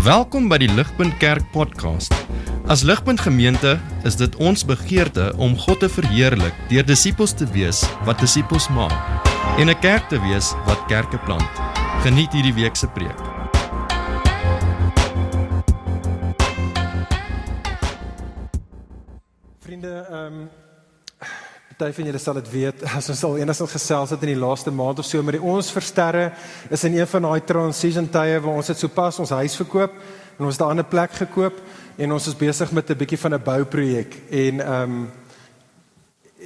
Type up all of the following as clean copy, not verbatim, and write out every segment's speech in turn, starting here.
Welkom by die Ligpunt Kerk podcast. As Ligpunt Gemeente is dit ons begeerte om God te verheerlik deur disippels te wees wat disippels maak en 'n kerk te wees wat kerke plant. Geniet hierdie week se preek. Vriende, party van julle sal dit weet, as ons al enigstens gesels het in die laaste maand of so, maar ons versterre is in een van die transition tye waar ons het sopas ons huis verkoop en ons het 'n ander plek gekoop en ons is besig met 'n bietjie van 'n bouprojek en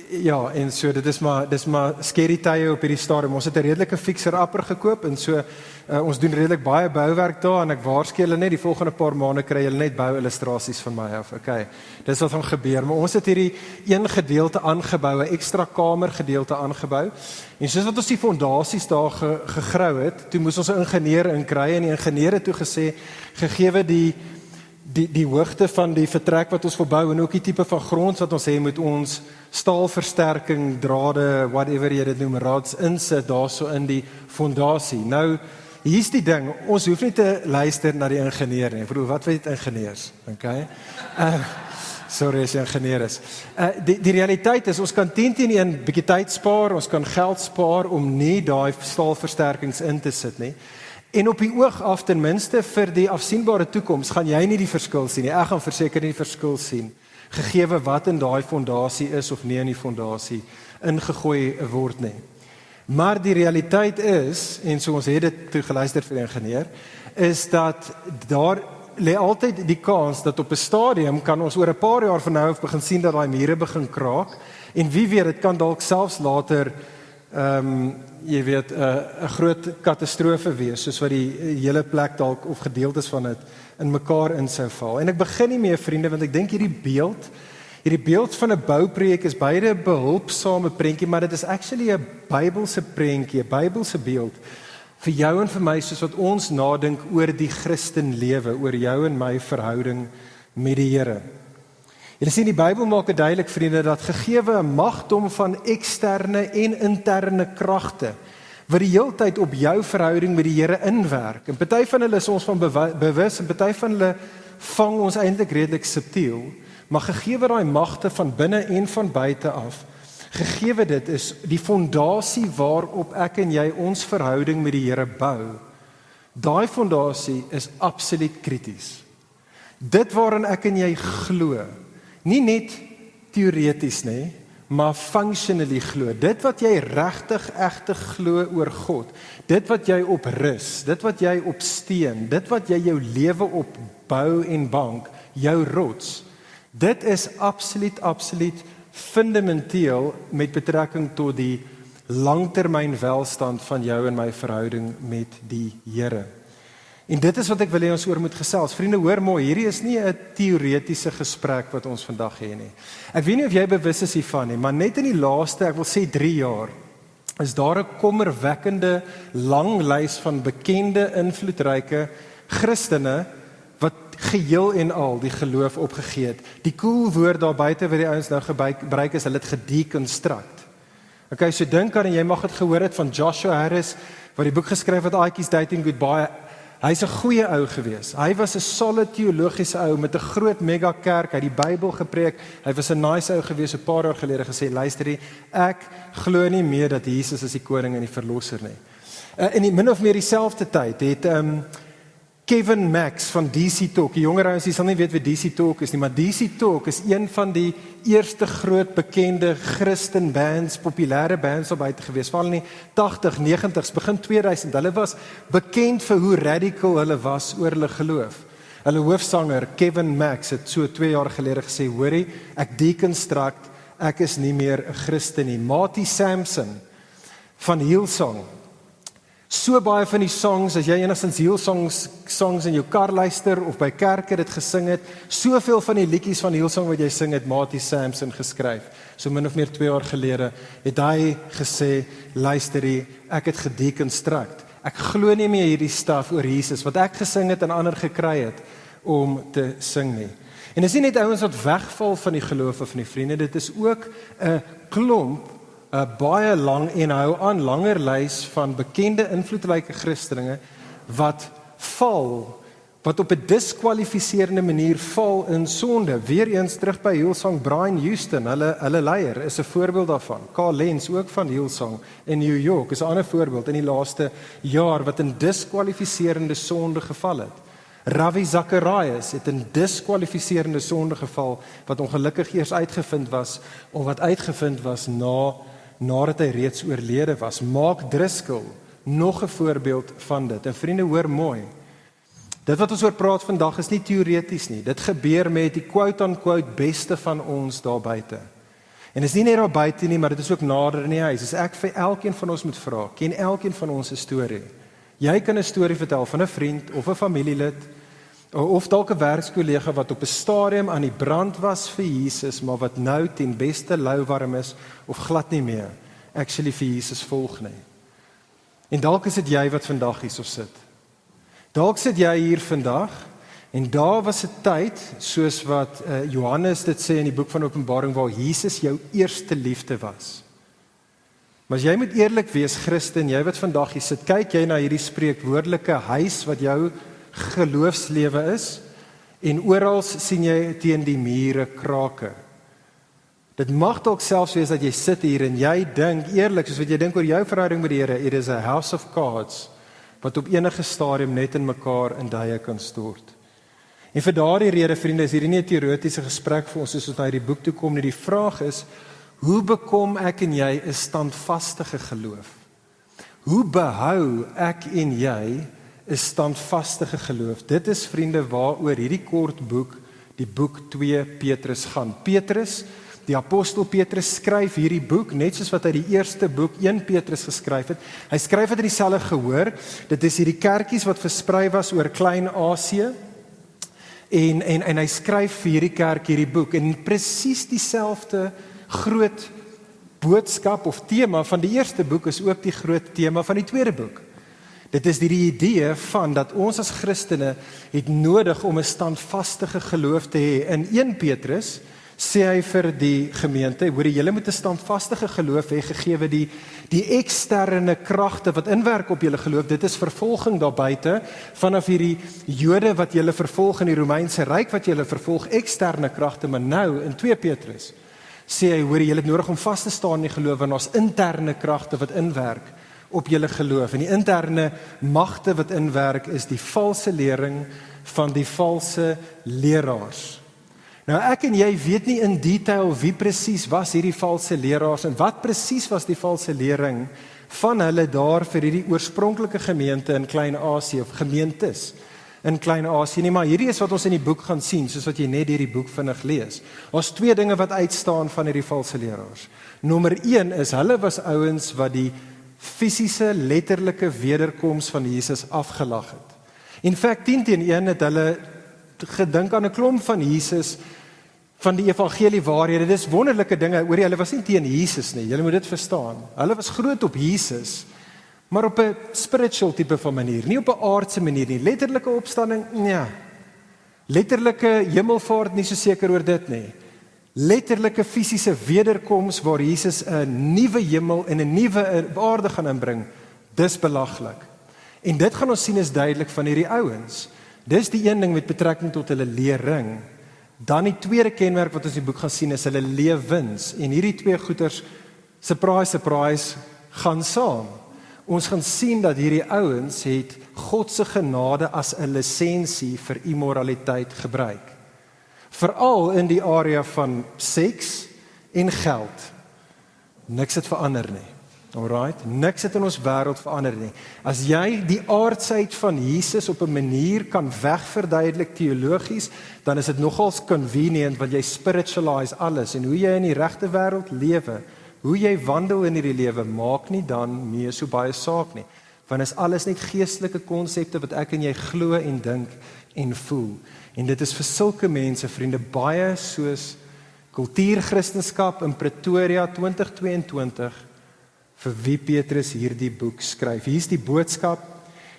ja, en so dit is maar scary tye op hierdie stadium. Ons het 'n redelike fixer-upper gekoop en so ons doen redelik baie bouwerk daar en ek waarsku julle net die volgende paar maande kry julle net bou-illustrasies van my af. Okay. Dis wat gaan gebeur, maar ons het hierdie een gedeelte aangebou, 'n ekstra kamer gedeelte aangebou. En soos wat ons die fondasies daar gegrou het, toe moes ons 'n ingenieur inkry en die ingenieur het toe gesê gegeewe die hoogte van die vertrek wat ons wil bou en ook die tipe van grond wat ons hê, moet ons staalversterking, drade, whatever jy dit noem, rods insit daarso in die fondasie. Nou, hier's die ding, ons hoef nie te luister na die ingenieur nie. Wat weet ingenieurs? Okay? Sorry as jy ingenieur is. Die realiteit is, ons kan 10-1 bietjie tyd spaar, ons kan geld spaar om nie daai staalversterkings in te sit nie. En op die oog af, ten minste vir die afsienbare toekoms, gaan jy nie die verskil sien nie. Ek gaan verseker nie die verskil sien, gegeewe wat in daai fondasie is of nie in die fondasie ingegooi word nie. Maar die realiteit is, en so ons het dit toe geluister vir die ingenieur, is dat daar lê altyd die kans dat op 'n stadium kan ons oor 'n paar jaar van nou af begin sien dat daai mure begin kraak, en wie weet, dit kan dalk selfs later jy weet, 'n groot katastrofe wees, soos wat die hele plek dalk of gedeeltes van dit in mekaar in sou val. En ek begin nie meer, vriende, want ek dink hierdie beeld van 'n bouprojek is beide 'n behulpsame prentjie, maar dit is actually 'n Bybelse prentjie, 'n Bybelse beeld vir jou en vir my, soos wat ons nadink oor die Christenlewe, oor jou en my verhouding met die Here. Julle sien, die Bybel maak dit duidelik, vriende, dat gegeewe 'n magdom van eksterne en interne kragte wat die heeltyd op jou verhouding met die Here inwerk. En party van hulle is ons van bewus en party van hulle vang ons eintlik redelik subtiel, maar gegeewe daai magte van binne en van buite af, gegeewe dit is die fondasie waarop ek en jy ons verhouding met die Here bou. Daai fondasie is absoluut krities. Dit waarin ek en jy glo, nie net teoreties nie, maar functionally glo. Dit wat jy regtig glo oor God, dit wat jy op rus, dit wat jy op steun, dit wat jy jou lewe op bou en bank, jou rots, dit is absoluut fundamenteel met betrekking tot die langtermyn welstand van jou en my verhouding met die Here. En dit is wat ek wil hê ons oor moet gesels. Vriende, hoor mooi, hierdie is nie 'n teoretiese gesprek wat ons vandag hê nie. Ek weet nie of jy bewus is hiervan nie, maar net in die laaste, ek wil sê 3 jaar, is daar 'n kommerwekkende lang lys van bekende, invloedryke Christene wat geheel en al die geloof opgegee het. Die cool woord daar buite wat die ouens nou gebruik is, hulle het gedeconstruct. Okay, so dink aan, en jy mag het gehoor het van Joshua Harris, wat die boek geskryf het, Aatjies Dating Goodbye. Hy's 'n goeie ou gewees. Hy was 'n solid teologiese ou met 'n groot mega kerk, hy het die Bybel gepreek. Hy was 'n nice ou gewees, 'n paar jaar gelede gesê, luister, ek glo nie meer dat Jesus is die koning en die verlosser nie. In die min of meer dieselfde tyd het Kevin Max van DC Talk, die jonger ouens, die sal nie weet wat DC Talk is nie, maar DC Talk is een van die eerste groot bekende Christen bands, populêre bands op buite gewees, veral in die 80, 90s, begin 2000. Hulle was bekend vir hoe radical hulle was oor hulle geloof. Hulle hoofsanger, Kevin Max, het so 2 jaar gelede gesê, hoorie, ek deconstruct, ek is nie meer 'n Christen nie. Marty Sampson van Hillsong, so baie van die songs, as jy enigstens Hillsong in jou kar luister of by kerke dit gesing het, soveel van die liedjies van Hillsong wat jy sing het Marty Sampson geskryf. So min of meer 2 jaar gelede het hy gesê, luister, ek het gedeconstruct. Ek glo nie meer hierdie staf oor Jesus wat ek gesing het en ander gekry het om te sing nie. En dis nie net ouens wat wegval van die geloof van die vriende, dit is ook 'n klomp 'n baie lang en hou aan langer lys van bekende invloedryke Christene wat val wat op 'n diskwalifiserende manier val in sonde. Weereens terug by Hillsong, Brian Houston, hulle leier, is 'n voorbeeld daarvan. Carl Lenz, ook van Hillsong in New York, is 'n ander voorbeeld in die laaste jaar wat in diskwalifiserende sonde geval het. Ravi Zacharias het in diskwalifiserende sonde geval, wat ongelukkig eers uitgevind was, of wat uitgevind was nadat hy reeds oorlede was. Mark Driscoll, nog 'n voorbeeld van dit. En vriende, hoor mooi. Dit wat ons oor praat vandag is nie teoreties nie. Dit gebeur met die quote-unquote beste van ons daar buite. En is nie net daar buite nie, maar dit is ook nader in die huis. As ek vir elkeen van ons moet vra, ken elkeen van ons 'n storie. Jy kan 'n storie vertel van 'n vriend of 'n familielid, of dalk 'n werkskollega wat op 'n stadium aan die brand was vir Jesus, maar wat nou ten beste louwarm is, of glad nie meer, actually vir Jesus volg nie. En dalk is dit jy wat vandag hierso sit. Dalk sit jy hier vandag, en daar was 'n tyd, soos wat Johannes dit sê in die boek van Openbaring, waar Jesus jou eerste liefde was. Maar as jy moet eerlik wees, Christen, jy wat vandag hier sit, kyk jy na hierdie spreekwoordelike huis wat jou geloofslewe is, en oral sien jy teen die mure krake. Dit mag dalk selfs wees dat jy sit hier en jy dink eerlik, soos wat jy dink oor jou verhouding met die Here, it is a house of cards, wat op enige stadium net in mekaar in duie kan stort. En vir daardie rede, vriende, is hierdie nie 'n teoretiese gesprek vir ons soos wat na hierdie boek toe kom nie. Die vraag is, hoe bekom ek en jy 'n standvastige geloof? Hoe behou ek en jy 'n standvastige geloof? Dit is, vriende, waaroor hierdie kort boek, die boek 2 Petrus gaan. Petrus, die apostel Petrus, skryf hierdie boek, net soos wat hy die eerste boek 1 Petrus geskryf het. Hy skryf dit in dieselfde gehoor. Dit is hierdie kerkies wat versprei was oor Klein-Asië, en hy skryf vir hierdie kerk hierdie boek, en presies dieselfde groot boodskap of tema van die eerste boek is ook die groot tema van die tweede boek. Dit is die idee van dat ons as Christene het nodig om 'n standvastige geloof te hê. In 1 Petrus sê hy vir die gemeente, hoor, julle moet 'n standvastige geloof hê, gegee die eksterne kragte wat inwerk op julle geloof. Dit is vervolging daar buite, vanaf hierdie Jode wat julle vervolg in die Romeinse ryk wat julle vervolg, eksterne kragte, maar nou in 2 Petrus sê hy, hoor, julle het nodig om vas te staan in die geloof, want ons interne kragte wat inwerk op julle geloof. En die interne magte wat inwerk is die valse lering van die valse leraars. Nou ek en jy weet nie in detail wie presies was hierdie valse leraars en wat presies was die valse lering van hulle daar vir hierdie oorspronklike gemeente in Klein-Asië, of gemeentes in Klein-Asië nie, maar hierdie is wat ons in die boek gaan sien, soos wat jy net hierdie boek vinnig lees. Daar's 2 dinge wat uitstaan van hierdie valse leraars. Nommer 1 is, hulle was ouens wat die fisiese, letterlike wederkoms van Jesus afgelag het. In feite 10-1 het hulle gedink aan 'n klomp van Jesus, van die evangelie waarhede. Dit is wonderlike dinge, hoor jy, hulle was nie teen Jesus nie, julle moet dit verstaan. Hulle was groot op Jesus, maar op 'n spiritual tipe van manier, nie op 'n aardse manier nie. Letterlike opstanding, nee. Letterlike hemelvaart, nie so seker oor dit nie. Letterlike fisiese wederkoms waar Jesus 'n nuwe hemel en 'n nuwe aarde gaan inbring, dis belaglik. En dit gaan ons sien is duidelik van hierdie ouens. Dis die een ding met betrekking tot hulle lering. Dan die tweede kenmerk wat ons in die boek gaan sien is hulle lewens. En hierdie 2 goeters, surprise, surprise, gaan saam. Ons gaan sien dat hierdie ouens het God se genade as 'n lisensie vir immoraliteit gebruik. Veral in die area van seks en geld. Niks het verander nie. Alright, niks het in ons wêreld verander nie. As jy die aardsheid van Jesus op 'n manier kan wegverduidelik teologies, dan is dit nogals convenient, want jy spiritualize alles, en hoe jy in die regte wêreld lewe, hoe jy wandel in hierdie lewe, maak nie dan meer so baie saak nie, want is alles net geestelike konsepte wat ek en jy glo en dink en voel. En dit is vir sulke mense, vriende, baie soos kultuurchristenskap in Pretoria 2022, vir wie Petrus hierdie boek skryf. Hier is die boodskap.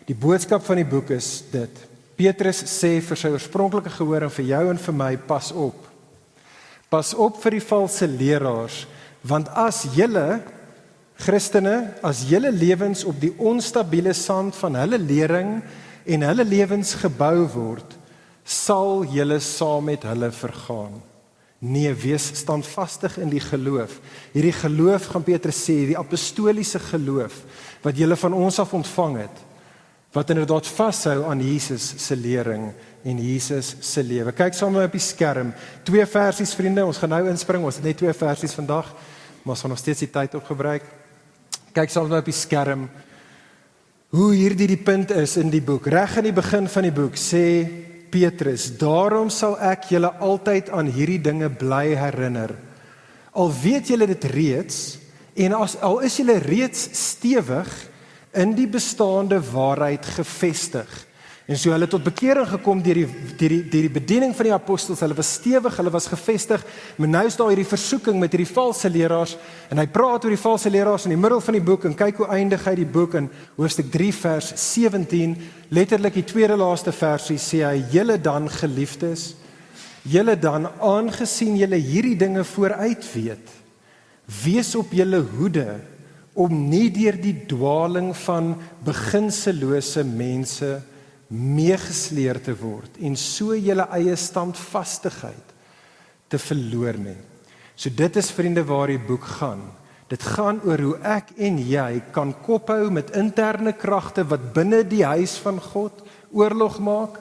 Die boodskap van die boek is dit. Petrus sê vir sy oorspronklike gehoor en vir jou en vir my, pas op. Pas op vir die valse leraars, want as julle Christene, as julle lewens op die onstabiele sand van hulle lering en hulle lewens gebou word, sal julle saam met hulle vergaan. Nee, wees standvastig in die geloof. Hierdie geloof, gaan Petrus sê, die apostoliese geloof, wat julle van ons af ontvang het, wat inderdaad vashou aan Jesus se lering en Jesus se lewe. Kyk saam op die skerm, 2 versies vriende, ons gaan nou inspring, ons het net 2 versies vandag, maar ons gaan nog steeds die tyd opgebruik. Kyk saam op die skerm, hoe hierdie die punt is in die boek. Reg in die begin van die boek sê Petrus, daarom sal ek julle altyd aan hierdie dinge bly herinner. Al weet julle dit reeds, en al is julle reeds stewig in die bestaande waarheid gevestig. En so hulle tot bekering gekom deur die bediening van die apostels, hulle was stewig, hulle was gevestig, maar nou is daar hierdie versoeking met hierdie valse leraars, en hy praat oor die valse leraars in die middel van die boek, en kyk hoe eindig hy die boek in hoofstuk 3 vers 17, letterlik die tweede laaste versie, sê hy, julle dan geliefdes, julle dan aangesien julle hierdie dinge vooruit weet, wees op julle hoede, om nie deur die dwaling van beginselose mense meegesleer te word en so julle eie standvastigheid te verloor nie. So dit is vriende waar die boek gaan. Dit gaan oor hoe ek en jy kan kophou met interne kragte wat binne die huis van God oorlog maak,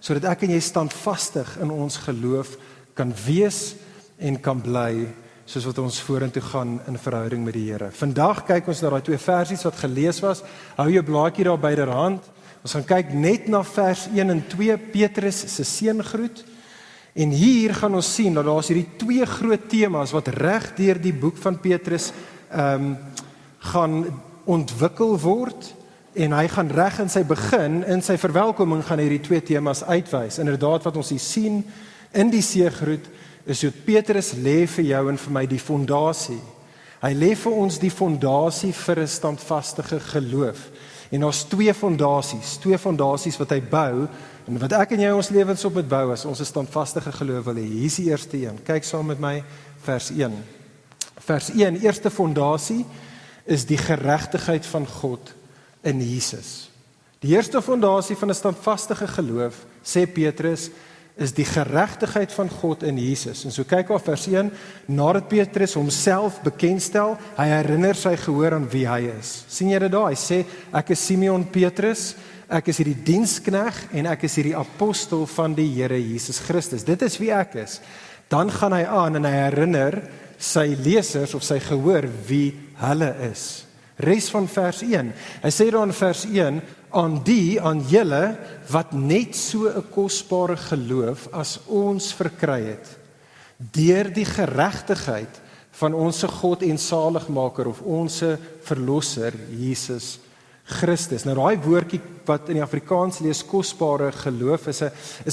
sodat ek en jy standvastig in ons geloof kan wees en kan bly, soos wat ons vorentoe gaan in verhouding met die Here. Vandag kyk ons na daai 2 versies wat gelees was. Hou jou blaadjie daar byderhand. Ons gaan kyk net na vers 1 en 2, Petrus se seëngroet. En hier gaan ons sien dat daar's hierdie 2 groot temas wat reg deur die boek van Petrus gaan ontwikkel word. En hy gaan reg in sy begin, in sy verwelkoming gaan hierdie 2 temas uitwys. Inderdaad wat ons hier sien in die seëngroet is hoe Petrus lê vir jou en vir my die fondasie. Hy lê vir ons die fondasie vir 'n standvastige geloof. En daar's 2 fondasies wat hy bou, en wat ek en jy ons lewens op moet bou, as ons 'n standvastige geloof wil hê. Hier is die eerste een. Kyk saam met my, vers 1. Vers 1, eerste fondasie, is die geregtigheid van God in Jesus. Die eerste fondasie van 'n standvastige geloof, sê Petrus, is die geregtigheid van God in Jesus. En so kyk op vers 1, nadat Petrus homself bekendstel, hy herinner sy gehoor aan wie hy is. Sien jy dit daar? Hy sê, ek is Simeon Petrus, ek is hierdie dienskneg en ek is hierdie apostel van die Here Jesus Christus. Dit is wie ek is. Dan gaan hy aan en hy herinner sy lesers of sy gehoor wie hulle is. Res van vers 1. Hy sê dan in vers 1, aan julle wat net so 'n kosbare geloof as ons verkry het, deur die geregtigheid van ons God en saligmaker of ons verlosser Jesus Christus. Nou daai woordjie wat in die Afrikaans lees kosbare geloof is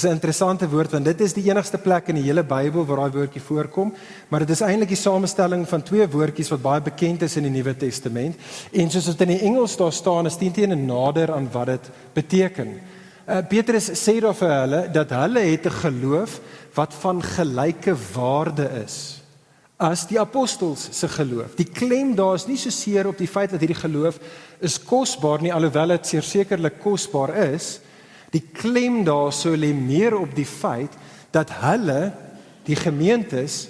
'n interessante woord, want dit is die enigste plek in die hele Bybel waar daai woordjie voorkom, maar dit is eintlik die samestelling van 2 woordjies wat baie bekend is in die Nuwe Testament, en soos dit in die Engels daar staan, is dit teen en nader aan wat dit beteken. Petrus sê daar vir hulle, dat hulle het 'n geloof wat van gelyke waarde is as die apostels se geloof. Die klem daar is nie so seer op die feit dat hierdie geloof is kosbaar nie, alhoewel dit sekerlik kosbaar is. Die klem daar sou lê meer op die feit dat hulle, die gemeentes,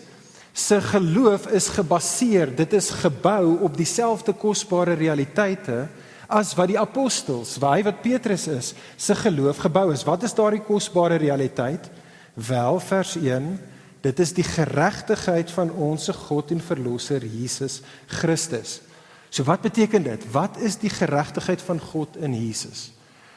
se geloof is gebaseer, dit is gebou op dieselfde kosbare realiteite as wat die apostels, wat Petrus is, se geloof gebou is. Wat is daardie kosbare realiteit? Wel, vers 1, dit is die geregtigheid van ons God en verlosser Jesus Christus. So wat beteken dit? Wat is die geregtigheid van God in Jesus?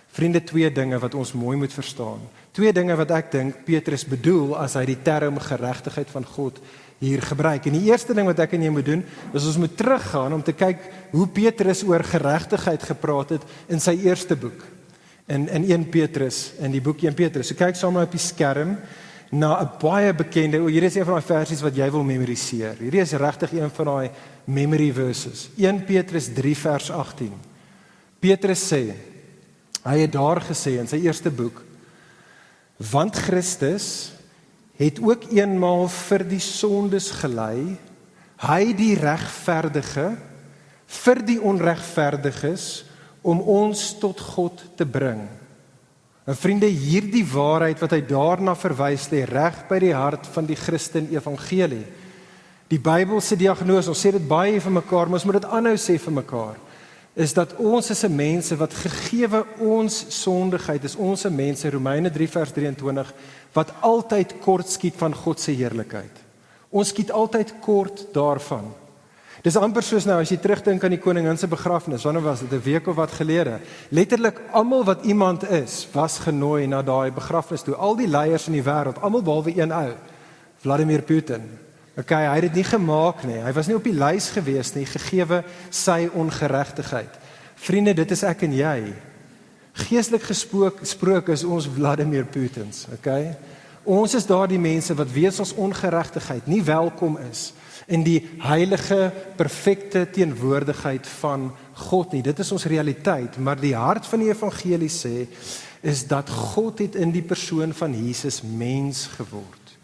Vriende, 2 dinge wat ons mooi moet verstaan. 2 dinge wat ek dink Petrus bedoel as hy die term geregtigheid van God hier gebruik. En die eerste ding wat ek en jy moet doen, is ons moet teruggaan om te kyk hoe Petrus oor geregtigheid gepraat het in sy eerste boek. In 1 Petrus, in die boek 1 Petrus. So kyk saam op die skerm na 'n baie bekende, hierdie is een van daai versies wat jy wil memoriseer. Hierdie is regtig een van daai memory verses. 1 Petrus 3 vers 18. Petrus sê, hy het daar gesê in sy eerste boek, want Christus het ook eenmaal vir die sondes gelei, hy die regverdige, vir die onregverdiges, om ons tot God te bring. En vriende, hierdie waarheid wat hy daarna verwys, lê reg by die hart van die Christen evangelie. Die Bybel se diagnose, ons sê dit baie vir mekaar, maar ons moet dit aanhou sê vir mekaar, is dat ons is 'n mense wat gegeewe ons sondigheid, is ons 'n mense, Romeine 3 vers 23, wat altyd kort skiet van God se heerlikheid. Ons skiet altyd kort daarvan. Dis amper soos nou, as jy terugdink aan die koningin se begrafnis, wanneer was dit, 'n week of wat gelede, letterlik almal wat iemand is, was genooi na daai begrafnis toe, al die leiers in die wêreld, almal behalwe een ou, Vladimir Putin. Okay, hy het dit nie gemaak nie, hy was nie op die lys gewees nie, gegeewe sy ongeregtigheid. Vriende, dit is ek en jy. Geestelik gesproke is ons Vladimir Putins, okay? Ons is daardie mense wat weens ons ongeregtigheid nie welkom is in die heilige, perfekte teenwoordigheid van God nie. Dit is ons realiteit, maar die hart van die evangelie sê, is dat God het in die persoon van Jesus mens geword.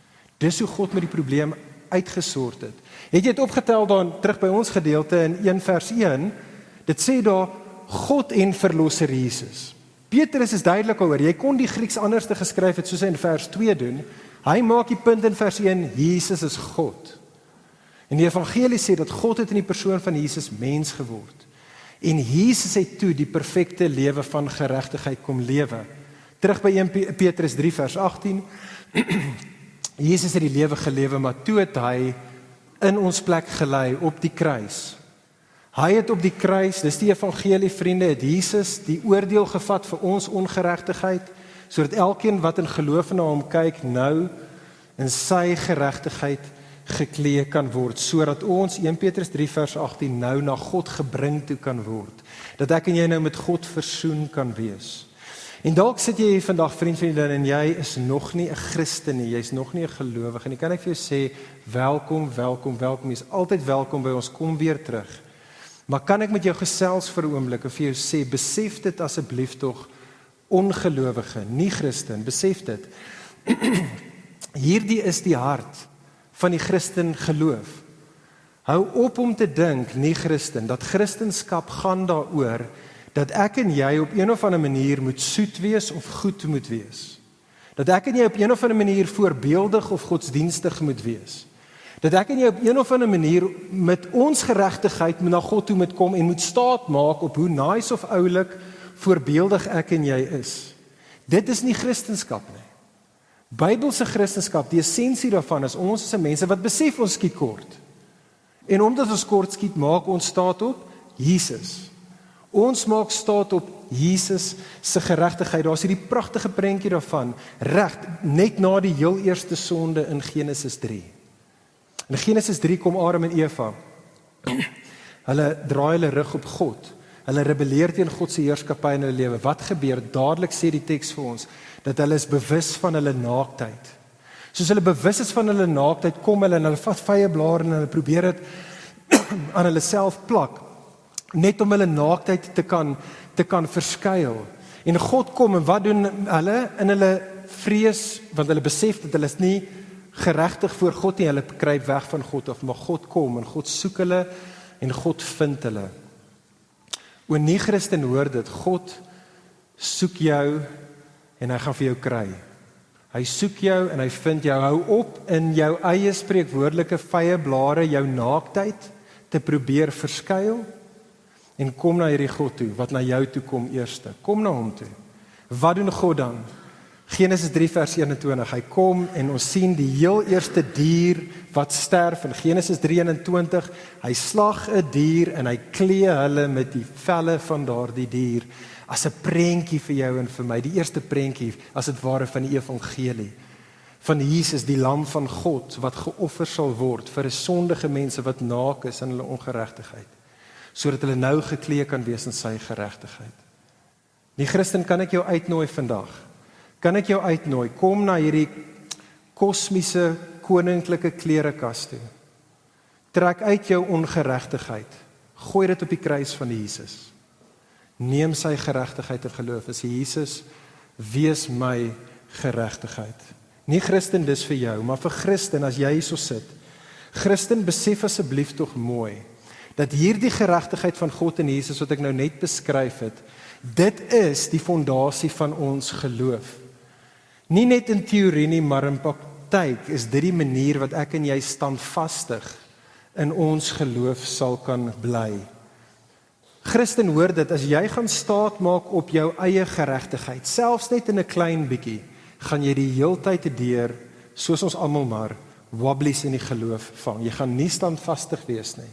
Dis hoe God met die probleem uitgesort het. Het jy dit opgetel dan terug by ons gedeelte in 1 vers 1, dit sê daar, God en verlosser Jesus. Petrus is duidelik oor, jy kon die Grieks anders te geskryf het, soos hy in vers 2 doen, hy maak die punt in vers 1, Jesus is God. En die evangelie sê dat God het in die persoon van Jesus mens geword. En Jesus het toe die perfekte lewe van geregtigheid kom lewe. Terug by 1 Petrus 3 vers 18, Jesus het die lewe gelewe, maar toe het hy in ons plek gelei op die kruis. Hy het op die kruis, dis die evangelie vriende, het Jesus die oordeel gevat vir ons ongeregtigheid, sodat elkeen wat in geloof na hom kyk, nou in sy geregtigheid geklee kan word, sodat ons, 1 Petrus 3 vers 18, nou na God gebring toe kan word, dat ek en jy nou met God versoen kan wees. En dalk sit jy hier vandag, vriendin, en jy is nog nie 'n Christen nie, jy is nog nie 'n gelowige, en kan ek vir jou sê, welkom, jy is altyd welkom by ons, kom weer terug. Maar kan ek met jou gesels vir 'n oomblik, en vir jou sê, besef dit asseblief tog, ongelowige, nie Christen, besef dit. Hierdie is die hart van die Christen geloof. Hou op om te dink, nie Christen, dat Christenskap gaan daaroor, dat ek en jy op een of ander manier moet soet wees of goed moet wees. Dat ek en jy op een of ander manier voorbeeldig of godsdienstig moet wees. Dat ek en jy op een of ander manier met ons geregtigheid na God toe moet kom en moet staat maak op hoe nice of oulik voorbeeldig ek en jy is. Dit is nie Christenskap nie. Bybelse Christenskap, die essensie daarvan is, ons is 'n mense wat besef ons skiet kort. En omdat ons kort skiet, maak ons staat op Jesus. Ons maak staat op Jesus se geregtigheid. Daar is hierdie pragtige prentjie daarvan, reg, net na die heel eerste sonde in Genesis 3. In Genesis 3 kom Adam en Eva. Hulle draai hulle rug op God. Hulle rebelleer teen God se heerskappy in hulle lewe. Wat gebeur? Dadelik sê die teks vir ons dat hulle is bewus van hulle naaktheid. Soos hulle bewus is van hulle naaktheid, kom hulle en hulle vat vye blare en hulle probeer dit aan hulle self plak, net om hulle naaktheid te kan verskuil. En God kom en wat doen hulle? In hulle vrees, want hulle besef dat hulle is nie geregtig voor God nie, hulle kruip weg van God af, maar God kom en God soek hulle en God vind hulle. O nie Christen, hoor dit, God soek jou en hy gaan vir jou kry. Hy soek jou en hy vind jou. Hou op in jou eie spreekwoordelike vye blare jou naaktheid te probeer verskuil en kom na hierdie God toe, wat na jou toe kom eerste. Kom na hom toe. Wat doen God dan? Genesis 3 vers 21, hy kom en ons sien die heel eerste dier wat sterf in Genesis 3:21, hy slag 'n dier en hy klee hulle met die velle van daardie dier, as 'n prentjie vir jou en vir my, die eerste prentjie, as dit ware van die evangelie, van Jesus, die lam van God, wat geoffer sal word vir 'n sondige mense wat naak is in hulle ongeregtigheid, sodat hulle nou geklee kan wees in sy geregtigheid. Die Christen, kan ek jou uitnooi vandag? Kan ek jou uitnooi, kom na hierdie kosmiese, koninklike klerekas toe. Trek uit jou ongeregtigheid. Gooi dit op die kruis van Jesus. Neem sy geregtigheid en geloof. As Jesus, wees my geregtigheid. Nie Christen, dis vir jou, maar vir Christen, as jy hierso sit. Christen, besef asseblief tog mooi, dat hierdie geregtigheid van God en Jesus, wat ek nou net beskryf het, Dit is die fondasie van ons geloof. Nie net in teorie nie, maar in praktyk is dit die manier wat ek en jy standvastig in ons geloof sal kan bly. Christen, hoor dit, as jy gaan staat maak op jou eie geregtigheid, selfs net in 'n klein bietjie, gaan jy die heeltyd deur, soos ons almal maar, wobblies in die geloof vang. Jy gaan nie standvastig wees nie.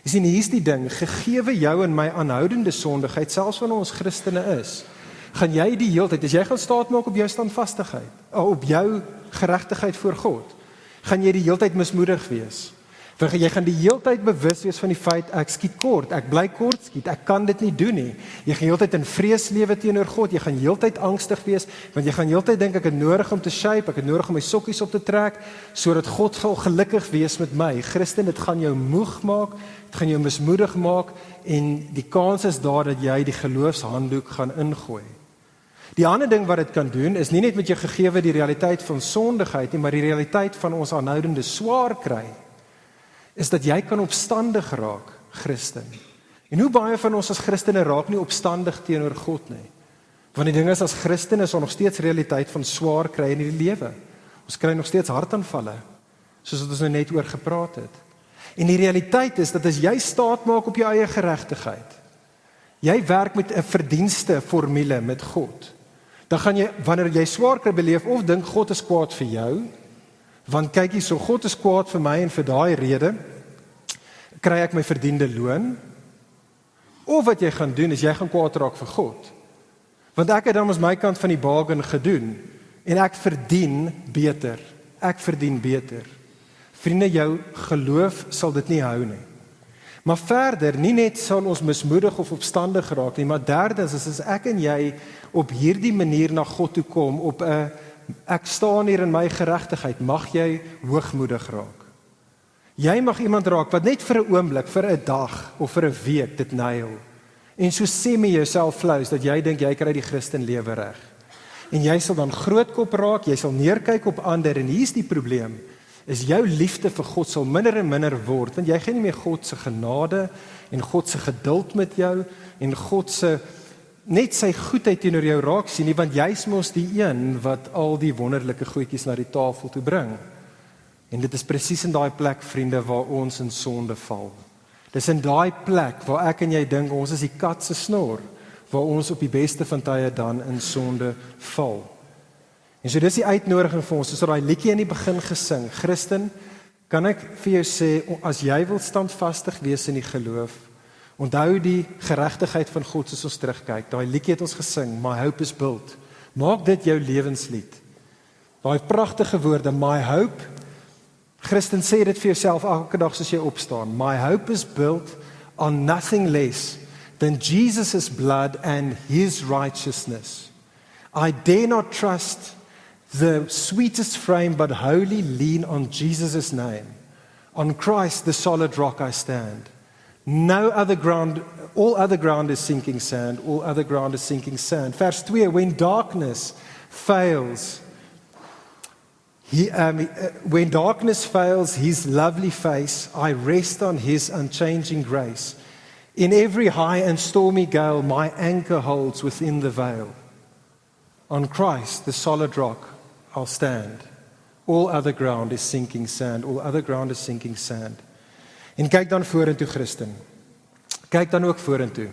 Jy sien, hier's die ding, gegeewe jou en my aanhoudende sondigheid, selfs wanneer ons Christene is, gaan jy die heeltyd, as jy gaan staat maak op jou standvastigheid, op jou geregtigheid voor God, gaan jy die heeltyd mismoedig wees. Want jy gaan die heeltyd bewus wees van die feit, ek skiet kort, ek bly kort skiet, ek kan dit nie doen nie. Jy gaan heeltyd in vrees lewe teenoor God, jy gaan heeltyd angstig wees, want jy gaan heeltyd dink ek het nodig om te shape, ek het nodig om my sokkies op te trek, sodat God sal gelukkig wees met my. Christen, dit gaan jou moeg maak, dit gaan jou mismoedig maak, en die kans is daar dat jy die geloofshanddoek gaan ingooi. Die ander ding wat dit kan doen, is nie net met jou gegewe die realiteit van sondigheid nie, maar die realiteit van ons aanhoudende swaar kry, is dat jy kan opstandig raak, Christen. En hoe baie van ons as Christene raak nie opstandig teenoor God nie? Want die ding is, as Christene is nog steeds realiteit van swaar kry in die lewe. Ons kry nog steeds hartaanvalle, soos wat ons nou net oor gepraat het. En die realiteit is, dat as jy staat maak op jou eie geregtigheid, jy werk met 'n verdienste formule met God, dan gaan jy, wanneer jy swaar kry beleef, of dink God is kwaad vir jou, want kyk hierso, God is kwaad vir my en vir daai rede kry ek my verdiende loon, of wat jy gaan doen is jy gaan kwaad raak vir God, want ek het dan ons my kant van die bargain gedoen, en ek verdien beter, Vriende, jou geloof sal dit nie hou nie. Maar verder, nie net sal ons mismoedig of opstandig raak nie, maar derdens is as ek en jy op hierdie manier na God toe kom, op 'n ek staan hier in my geregtigheid, mag jy hoogmoedig raak. Jy mag iemand raak wat net vir 'n oomblik, vir 'n dag of vir 'n week dit nail. En so sê my jouself flous dat jy dink jy kry die Christen lewe reg. En jy sal dan grootkop raak, jy sal neerkyk op ander, en hier's die probleem, is jou liefde vir God sal minder en minder word, want jy gaan nie meer God se genade en God se geduld met jou en God se net sy goedheid teenoor jou raak sien nie, want jy's mos die een wat al die wonderlike goedjies na die tafel toe bring. En dit is presies in daai plek, vriende, waar ons in sonde val. Dis in daai plek waar ek en jy dink ons is die kat se snor, waar ons op die beste van tye dan in sonde val. En so dis die uitnodiging vir ons, soos daai liedjie in die begin gesing. Christen, kan ek vir jou sê, as jy wil standvastig wees in die geloof, onthou die geregtigheid van God soos ons terugkyk. Daai liedjie het ons gesing, my hope is built. Maak dit jou lewenslied. Daai pragtige woorde, my hope. Christen, sê dit vir jouself elke dag soos jy opstaan. My hope is built on nothing less than Jesus' blood and his righteousness. I dare not trust the sweetest frame, but wholly lean on Jesus' name. On Christ, the solid rock I stand. No other ground, all other ground is sinking sand, all other ground is sinking sand. Vers 2, when darkness fails, when darkness fails his lovely face, I rest on his unchanging grace. In every high and stormy gale, my anchor holds within the veil. On Christ, the solid rock, I'll stand. All other ground is sinking sand. All other ground is sinking sand. En kyk dan vorentoe, Christen. Kyk dan ook vorentoe.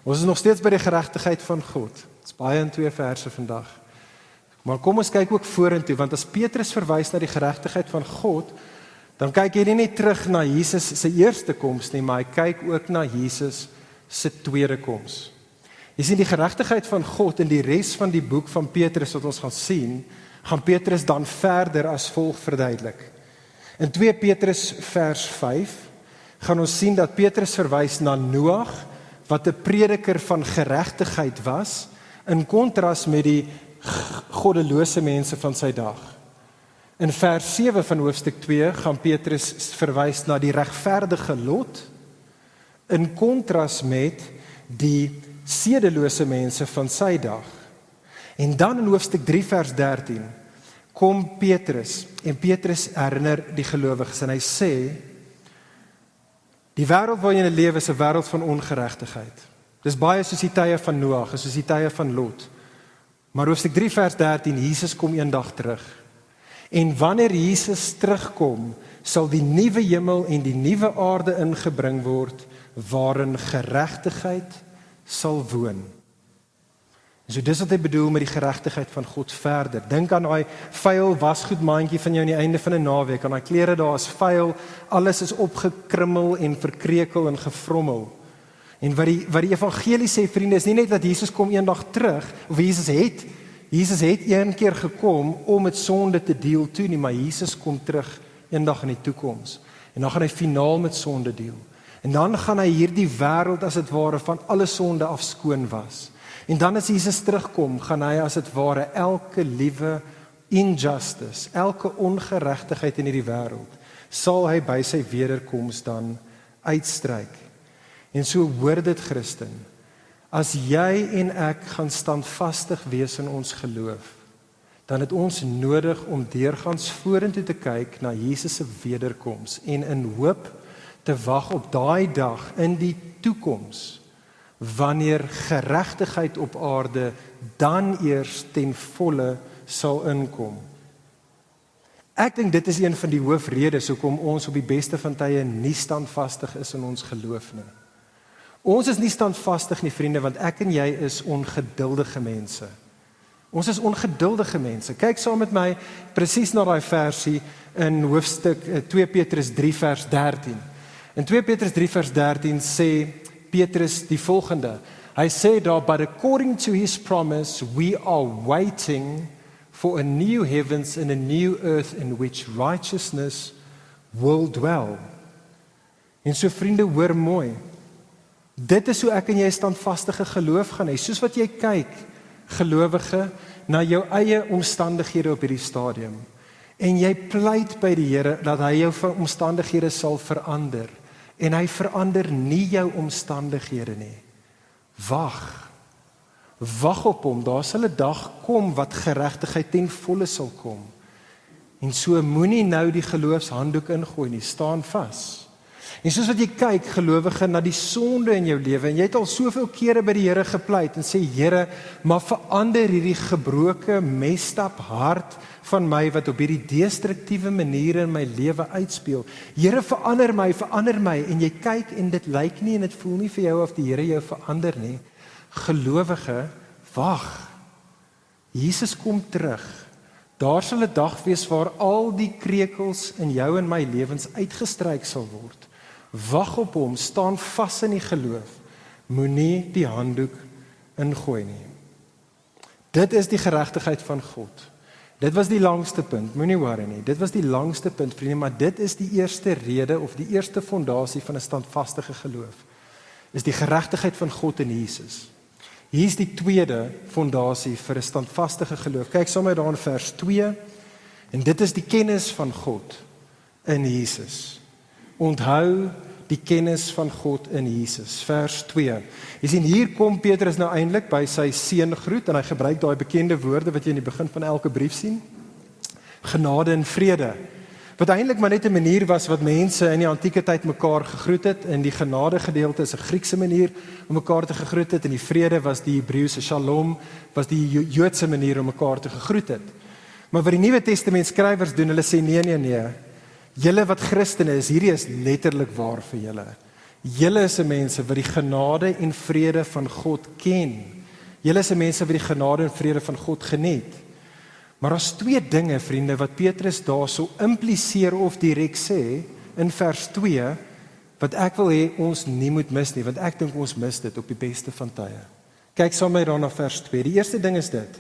Ons is nog steeds by die geregtigheid van God. Dit is baie in 2 verse vandag. Maar kom ons kyk ook vorentoe, want as Petrus verwys na die geregtigheid van God, dan kyk hy nie net terug na Jesus se eerste koms nie, maar hy kyk ook na Jesus se tweede koms. Jy sien die geregtigheid van God in die res van die boek van Petrus wat ons gaan sien, gaan Petrus dan verder as volg verduidelik. In 2 Petrus vers 5 gaan ons sien dat Petrus verwys na Noag, wat 'n prediker van geregtigheid was, in kontras met die goddelose mense van sy dag. In vers 7 van hoofstuk 2 gaan Petrus verwys na die regverdige Lot, in kontras met die sedelose mense van sy dag. En dan in hoofstuk 3 vers 13 kom Petrus, en Petrus herinner die gelowiges en hy sê, die wêreld waarin jy leef is 'n wêreld van ongeregtigheid. Dis baie soos die tye van Noag, soos die tye van Lot. Maar hoofstuk 3 vers 13, Jesus kom eendag terug. En wanneer Jesus terugkom, sal die nuwe hemel en die nuwe aarde ingebring word, waarin geregtigheid sal woon. So dis wat hy bedoel met die geregtigheid van God verder. Dink aan daai vuil wasgoedmandjie van jou aan die einde van 'n naweek, aan daai klere daar is vuil, alles is opgekrummel en verkrekel en gevrommel. En wat die evangelie sê, vriende, is nie net dat Jesus kom eendag terug, of Jesus het een keer gekom om met sonde te deel toe nie, maar Jesus kom terug eendag in die toekoms. En dan gaan hy finaal met sonde deel. En dan gaan hy hierdie wêreld as dit ware van alle sonde afskoon was. En dan as Jesus terugkom, gaan hy as dit ware elke liewe injustice, elke ongeregtigheid in hierdie wêreld, sal hy by sy wederkoms dan uitstryk. En so hoor dit, Christen, as jy en ek gaan standvastig wees in ons geloof, dan het ons nodig om deurgaans vorentoe te kyk na Jesus se wederkoms en in hoop te wag op daai dag in die toekoms, wanneer geregtigheid op aarde dan eers ten volle sal inkom. Ek dink dit is een van die hoofredes hoekom ons op die beste van tye nie standvastig is in ons geloof nie. Ons is nie standvastig nie, vriende, want ek en jy is ongeduldige mense. Ons is ongeduldige mense. Kyk saam met my presies na daai versie in hoofstuk 2 Petrus 3 vers 13. In 2 Petrus 3 vers 13 sê Petrus die volgende. Hy sê daar, but according to his promise, we are waiting for a new heavens and a new earth in which righteousness will dwell. En so vriende, hoor mooi. Dit is hoe ek en jy standvastige geloof gaan hê. Soos wat jy kyk, gelowige, na jou eie omstandighede op hierdie stadium. En jy pleit by die Here dat hy jou omstandighede sal verander. En hy verander nie jou omstandighede nie. Wag op hom, daar sal 'n dag kom wat geregtigheid ten volle sal kom. En so moenie nou die geloofshanddoek ingooi nie, staan vas. En soos wat jy kyk, gelowige, na die sonde in jou lewe, en jy het al soveel kere by die Here gepleit en sê, Here, maar verander hierdie gebroke, messed up hart van my wat op hierdie destruktiewe maniere in my lewe uitspeel. Here, verander my, en jy kyk en dit lyk nie en dit voel nie vir jou of die Here jou verander nie. Gelowige, wag. Jesus kom terug. Daar sal 'n dag wees waar al die krekels in jou en my lewens uitgestryk sal word. Wag op hom, staan vas in die geloof. Moenie die handdoek ingooi nie. Dit is die geregtigheid van God. Dit was die langste punt, moenie worry nie. Dit was die langste punt, vriende, maar dit is die eerste rede of die eerste fondasie van 'n standvastige geloof. Is die geregtigheid van God in Jesus. Hier is die tweede fondasie vir 'n standvastige geloof. Kyk saam met daar in vers 2. En dit is die kennis van God in Jesus. Onthou die kennis van God in Jesus. Vers 2. Jy sien, hier kom Petrus nou eintlik by sy seëngroet en hy gebruik daai bekende woorde wat jy in die begin van elke brief sien. Genade en vrede. Wat eintlik maar net 'n manier was wat mense in die antieke tyd mekaar gegroet het. En die genade gedeelte is 'n Griekse manier om mekaar te gegroet het en die vrede was die Hebreëse shalom, was die Joodse manier om mekaar te gegroet het. Maar wat die Nuwe Testament skrywers doen, hulle sê nee. Julle wat Christene is, hierdie is letterlik waar vir julle. Julle is 'n mense wat die genade en vrede van God ken. Julle is 'n mense wat die genade en vrede van God geniet. Maar daar's twee dinge, vriende, wat Petrus daarso impliseer of direk sê in vers 2, wat ek wil hê ons nie moet mis nie, want ek dink ons mis dit op die beste van tye. Kyk saam met my dan na vers 2. Die eerste ding is dit.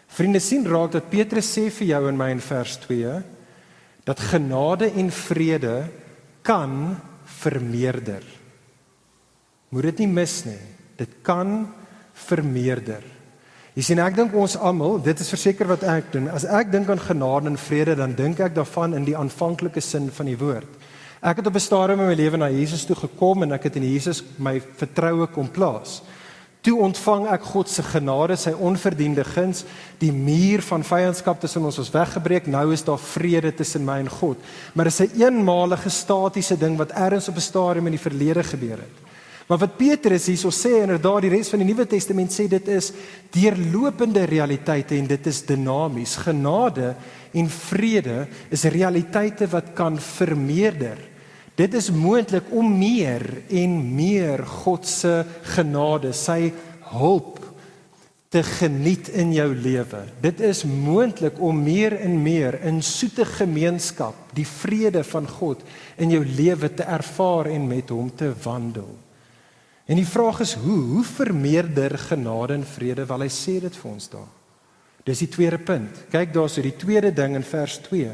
Vriende, sien raak dat Petrus sê vir jou en my in vers 2, dat genade en vrede kan vermeerder. Moet dit nie mis nie. Dit kan vermeerder. Jy sien, ek dink ons almal, dit is verseker wat ek doen, as ek dink aan genade en vrede, dan dink ek daarvan in die aanvanklike sin van die woord. Ek het op 'n stadium in my lewe na Jesus toe gekom en ek het in Jesus my vertroue kom plaas. Toe ontvang ek God se genade, sy onverdiende guns, die muur van vyandskap tussen ons was weggebreek, nou is daar vrede tussen my en God. Maar dit is 'n eenmalige statiese ding wat ergens op 'n stadium in die verlede gebeur het. Maar wat Petrus hierso sê, inderdaad die res van die Nuwe Testament sê, dit is deurlopende realiteite en dit is dinamies. Genade en vrede is realiteite wat kan vermeerder. Dit is moontlik om meer en meer God se genade, sy hulp te geniet in jou lewe. Dit is moontlik om meer en meer in soete gemeenskap, die vrede van God in jou lewe te ervaar en met hom te wandel. En die vraag is hoe vermeerder genade en vrede? Wel, hy sê dit vir ons daar. Dis die tweede punt. Kyk daar so die tweede ding in vers 2.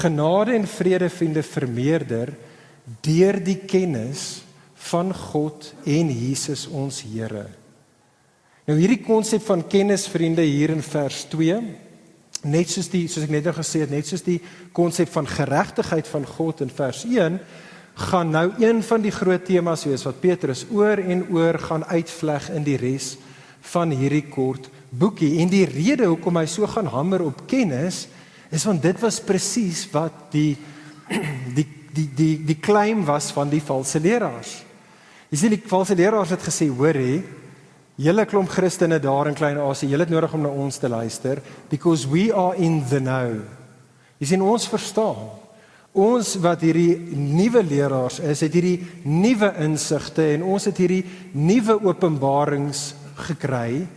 Genade en vrede, vriende, vermeerder deur die kennis van God en Jesus ons Here. Nou hierdie konsep van kennis, vriende, hier in vers 2, net soos ek net nou gesê het, net soos die konsep van geregtigheid van God in vers 1, gaan nou een van die groot temas wees wat Petrus oor en oor gaan uitvleg in die res van hierdie kort boekie. En die rede hoekom hy so gaan hamer op kennis, is want dit was presies wat die claim was van die valse leraars. Jy sien, die valse leraars het gesê, hoor hê, julle klomp Christene daar in Klein-Asie, julle het nodig om na ons te luister, because we are in the know. Jy sien, ons verstaan. Ons wat hierdie nuwe leraars is, het hierdie nuwe insigte en ons het hierdie nuwe openbarings gekry.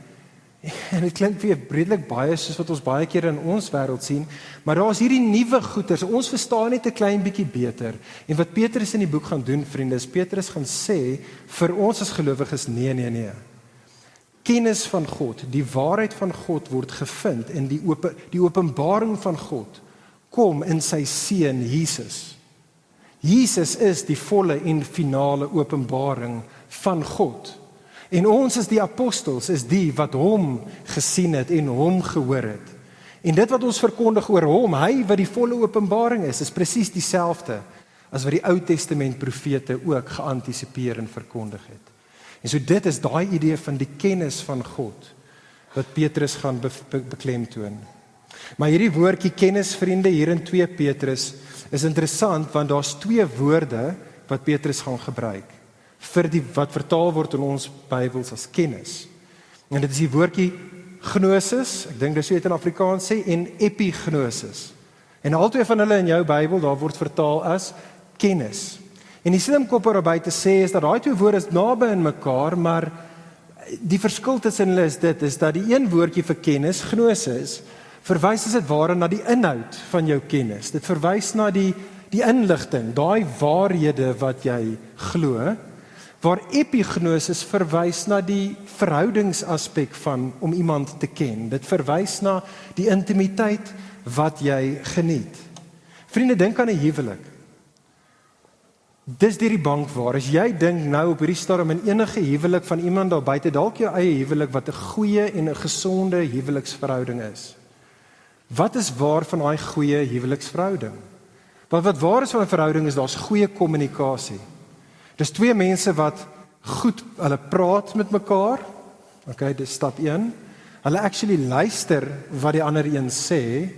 En dit klink weer redelik baie soos wat ons baie keer in ons wêreld sien, maar daar is hierdie nuwe goeters. Ons verstaan net 'n klein bietjie beter. En wat Petrus in die boek gaan doen, vriende, is Petrus gaan sê vir ons as gelowiges, nee. Kennis van God, die waarheid van God word gevind in die openbaring van God kom in sy seun Jesus. Jesus is die volle en finale openbaring van God. En ons as die apostels is die wat hom gesien het en hom gehoor het. En dit wat ons verkondig oor hom, hy wat die volle openbaring is presies dieselfde as wat die Ou Testament profete ook geantisipeer en verkondig het. En so dit is daai idee van die kennis van God wat Petrus gaan beklemtoon. Maar hierdie woordjie kennis, vriende, hier in 2 Petrus is interessant want daar's 2 woorde wat Petrus gaan gebruik vir wat vertaal word in ons Bybels as kennis. En dit is die woordjie gnosis, ek dink dis hoe dit in Afrikaans sê, en epignosis. En albei van hulle in jou Bybel, daar word vertaal as kennis. En die slimkop wat daarby te sê is dat daai 2 woorde is naby in mekaar, maar die verskil tussen hulle is dat die een woordjie vir kennis, gnosis, verwys as dit ware na die inhoud van jou kennis. Dit verwys na die inligting, daai waarhede wat jy glo, waar epignosis verwys na die verhoudingsaspek van om iemand te ken. Dit verwys na die intimiteit wat jy geniet. Vriende, dink aan 'n huwelik. Dis die bank waar, as jy dink nou op hierdie stadium in enige huwelik van iemand daar buite, dalk jou eie huwelik wat 'n goeie en 'n gesonde huweliksverhouding is. Wat is waar van daai goeie huweliksverhouding? Wat waar is van 'n verhouding is daar's goeie kommunikasie. Dis 2 mense wat goed, hulle praat met mekaar. Okay, dis stap 1. Hulle actually luister wat die ander een sê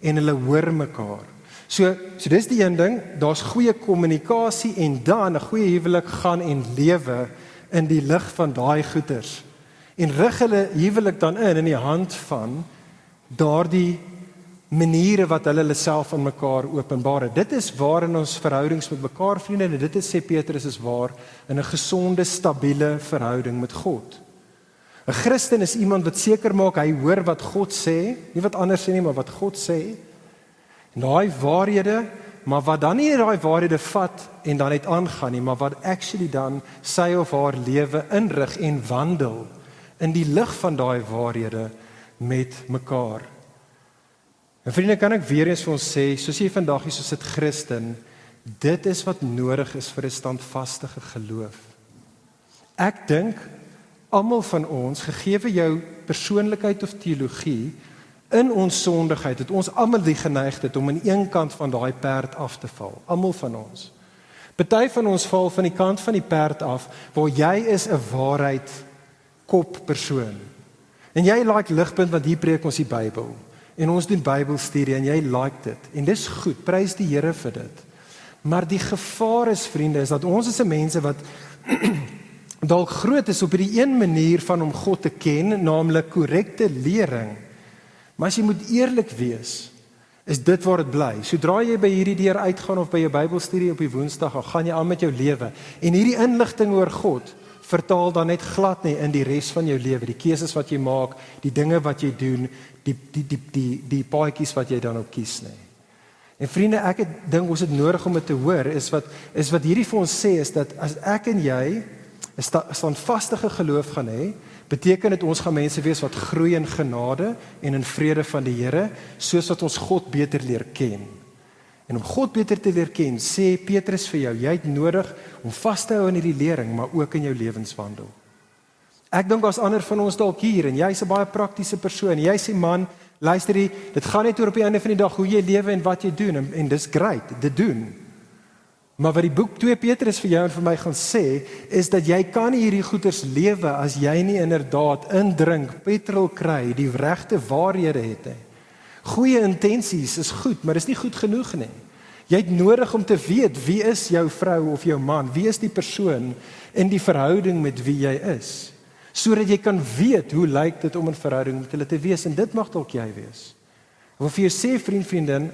en hulle hoor mekaar. So dis die een ding, daar's goeie kommunikasie en dan 'n goeie huwelik gaan en lewe in die lig van daai goeters. En rig hulle huwelik dan in die hand van daardie maniere wat hulle self aan mekaar openbaar. Dit is waar in ons verhoudings met mekaar, vriende, en dit is, sê Petrus, is waar in 'n gesonde, stabiele verhouding met God. 'n Christen is iemand wat seker maak hy hoor wat God sê, nie wat anders sê nie, maar wat God sê. En daai waarhede, maar wat dan nie daai waarhede vat en dan net aangaan nie, maar wat actually dan sy of haar lewe inrig en wandel in die lig van daai waarhede met mekaar. En vriende, kan ek weer eens vir ons sê, soos jy vandag is, soos dit Christen, dit is wat nodig is vir 'n standvaste geloof. Ek dink, almal van ons, gegee jou persoonlikheid of teologie, in ons sondigheid, het ons almal die geneigtheid om aan een kant van daai perd af te val. Almal van ons. Party van ons val van die kant van die perd af, waar jy is 'n waarheid kop persoon. En jy like Ligpunt, want hier preek ons die Bybel. En ons doen Bybelstudie en jy like dit. En dis goed, prys die Here vir dit. Maar die gevaar is, vriende, is dat ons is 'n mense wat dalk groot is op hierdie een manier van om God te ken, naamlik korrekte lering. Maar as jy moet eerlik wees, is dit waar dit bly. Sodra jy by hierdie deur uitgaan of by jou Bybelstudie op die Woensdag, dan gaan jy aan met jou lewe. En hierdie inligting oor God vertaal dan net glad nie in die res van jou lewe, die keuses wat jy maak, die dinge wat jy doen, die paadjies wat jy dan ook kies nie. En vriende, ek dink ons het nodig om dit te hoor, is wat hierdie vir ons sê, is dat as ek en jy 'n standvastige geloof gaan hê, beteken dit ons gaan mense wees wat groei in genade en in vrede van die Here, soos wat ons God beter leer ken. En om God beter te leer ken, sê Petrus vir jou, jy het nodig om vas te hou in hierdie lering, maar ook in jou lewenswandel. Ek dink as ander van ons dalk hier, en jy's 'n baie praktiese persoon, jy sê man, luister dit gaan net oor op die einde van die dag hoe jy lewe en wat jy doen, en dis great, dit doen. Maar wat die boek 2 Petrus vir jou en vir my gaan sê, is dat jy kan nie hierdie goeders lewe as jy nie inderdaad indrink, petrol kry, die regte waarhede het. Goeie intensies is goed, maar dis nie goed genoeg nie. Jy het nodig om te weet, wie is jou vrou of jou man, wie is die persoon in die verhouding met wie jy is, sodat jy kan weet, hoe lyk dit om in verhouding met hulle te wees, en dit mag dalk jy wees. Ek wil vir jou sê, vriendin,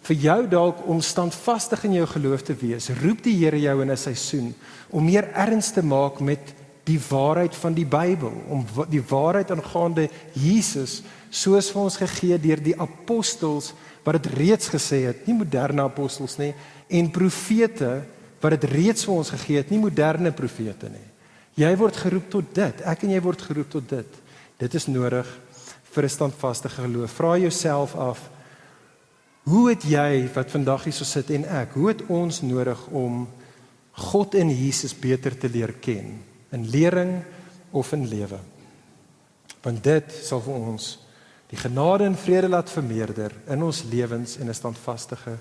vir jou dalk om standvastig in jou geloof te wees, roep die Here jou in 'n seisoen om meer erns te maak met die waarheid van die Bybel, om die waarheid aangaande Jesus, soos vir ons gegee deur die apostels, wat dit reeds gesê het, nie moderne apostels nie, en profete, wat dit reeds vir ons gegee het, nie moderne profete nie. Jy word geroep tot dit, ek en jy word geroep tot dit. Dit is nodig vir 'n standvastige geloof. Vra jouself af, hoe het jy, wat vandag hier so sit en ek, hoe het ons nodig om God en Jesus beter te leer ken, in lering of in lewe? Want dit sal vir ons die genade en vrede laat vermeerder in ons lewens en 'n standvastige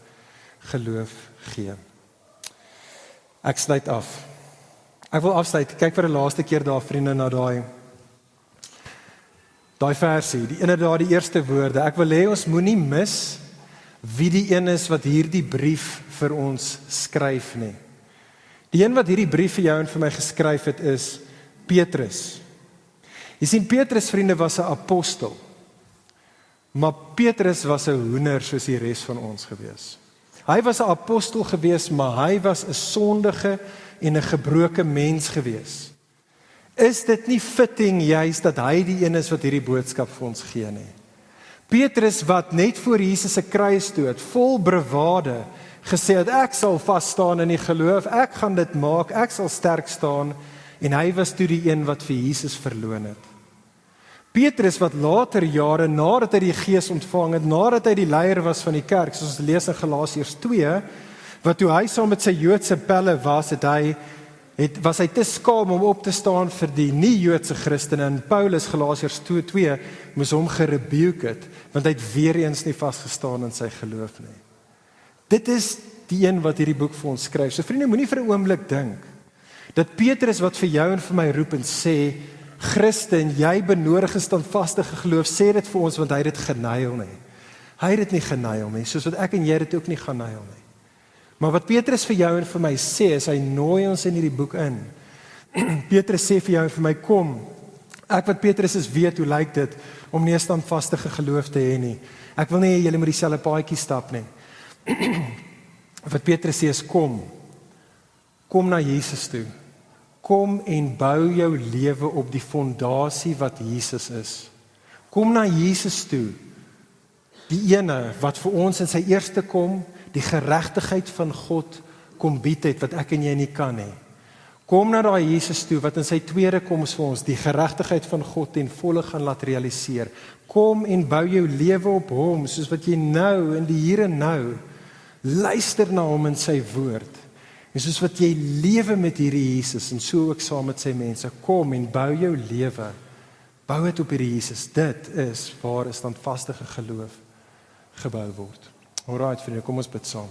geloof gee. Ek sluit af. Ek wil afsluit, kyk vir 'n laaste keer daar, vriende, na daai versie, inderdaad die eerste woorde. Ek wil hê ons moenie mis wie die een is wat hierdie brief vir ons skryf nie. Die een wat hierdie brief vir jou en vir my geskryf het, is Petrus. Jy sien, Petrus, vriende, was 'n apostel. Maar Petrus was 'n hoender soos die res van ons gewees. Hy was 'n apostel gewees, maar hy was 'n sondige en 'n gebroke mens gewees. Is dit nie fitting juist dat hy die een is wat hierdie boodskap vir ons gee nie? Petrus wat net voor Jesus se kruisdood vol bravade gesê het, ek sal vas staan in die geloof, ek gaan dit maak, ek sal sterk staan, en hy was toe die een wat vir Jesus verloon het. Petrus wat later jare nadat hy die Gees ontvang het, nadat hy die leier was van die kerk, soos ons lees in Galasiërs 2, wat toe hy saam met sy Joodse pelle was hy te skaam om op te staan vir die nie-Joodse Christene, en Paulus, Galasiërs 2, moes hom gerebuke het, want hy het weer eens nie vasgestaan in sy geloof nie. Dit is die een wat hierdie boek vir ons skryf. So vriende, moenie vir 'n oomblik dink, dat Petrus wat vir jou en vir my roep en sê, Christen, jy benodig 'n standvastige geloof, sê dit vir ons, want hy het dit geneil nie. Hy het dit nie geneil nie, soos wat ek en jy dit ook nie geneil nie. Maar wat Petrus vir jou en vir my sê, is hy nooi ons in hierdie boek in. Petrus sê vir jou en vir my, kom, ek wat Petrus is weet, hoe lyk dit, om nie 'n standvastige geloof te hê nie. Ek wil nie julle met dieselfde paadjie stap nie. Wat Petrus sê is, kom na Jesus toe. Kom en bou jou lewe op die fondasie wat Jesus is. Kom na Jesus toe, die ene wat vir ons in sy eerste kom, die geregtigheid van God kom bied het, wat ek en jy nie kan nie. Kom na daai Jesus toe, wat in sy tweede koms vir ons die geregtigheid van God ten volle gaan laat realiseer. Kom en bou jou lewe op hom, soos wat jy nou, in die hier en nou, luister na hom in sy woord. En soos wat jy lewe met hierdie Jesus, en so ook saam met sy mense, kom en bou jou lewe, bou het op hierdie Jesus. Dit is waar 'n standvastige geloof gebou word. Alright, vriende, kom ons bid saam.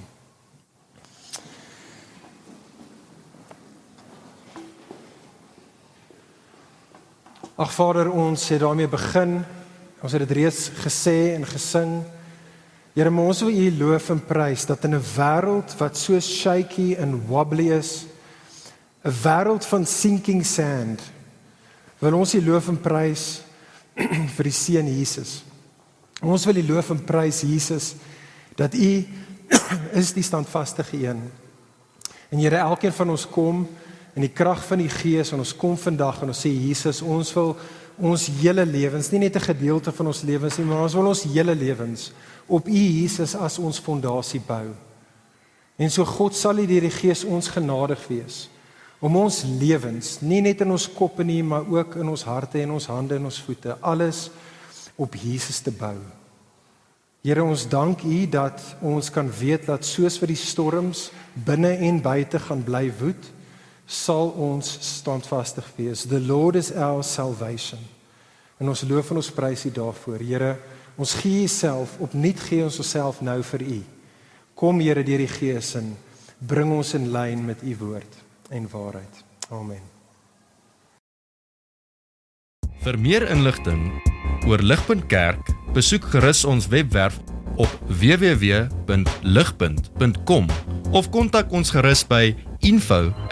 Ag Vader, ons het daarmee begin, ons het dit reeds gesê en gesing. Here, ons wil U loof en prys, dat in 'n wêreld wat so shaky en wobbly is, 'n wêreld van sinking sand, wil ons U loof en prys vir die Seun Jesus. Ons wil U loof en prys Jesus, dat U is die standvastige een. En Here, elkeen van ons kom in die krag van die Gees, en ons kom vandag en ons sê, Jesus, ons wil ons hele lewens, nie net 'n gedeelte van ons lewens nie, maar ons wil ons hele lewens op U Jesus as ons fondasie bou. En so God sal U deur die Gees ons genadig wees, om ons lewens, nie net in ons koppe nie, maar ook in ons harte en ons hande en ons voete, alles op Jesus te bou. Here, ons dank U dat ons kan weet dat soos vir die storms binne en buite gaan bly woed, sal ons standvastig wees. The Lord is our salvation. En ons loof en ons prys U daarvoor. Here, ons gee U self, opnuut gee ons onsself nou vir U. Kom Here deur die Gees en bring ons in lyn met U woord en waarheid. Amen. Vir meer inligting oor Lig.Kerk, besoek gerus ons webwerf op www.lig.com of kontak ons gerus by info@lig.com.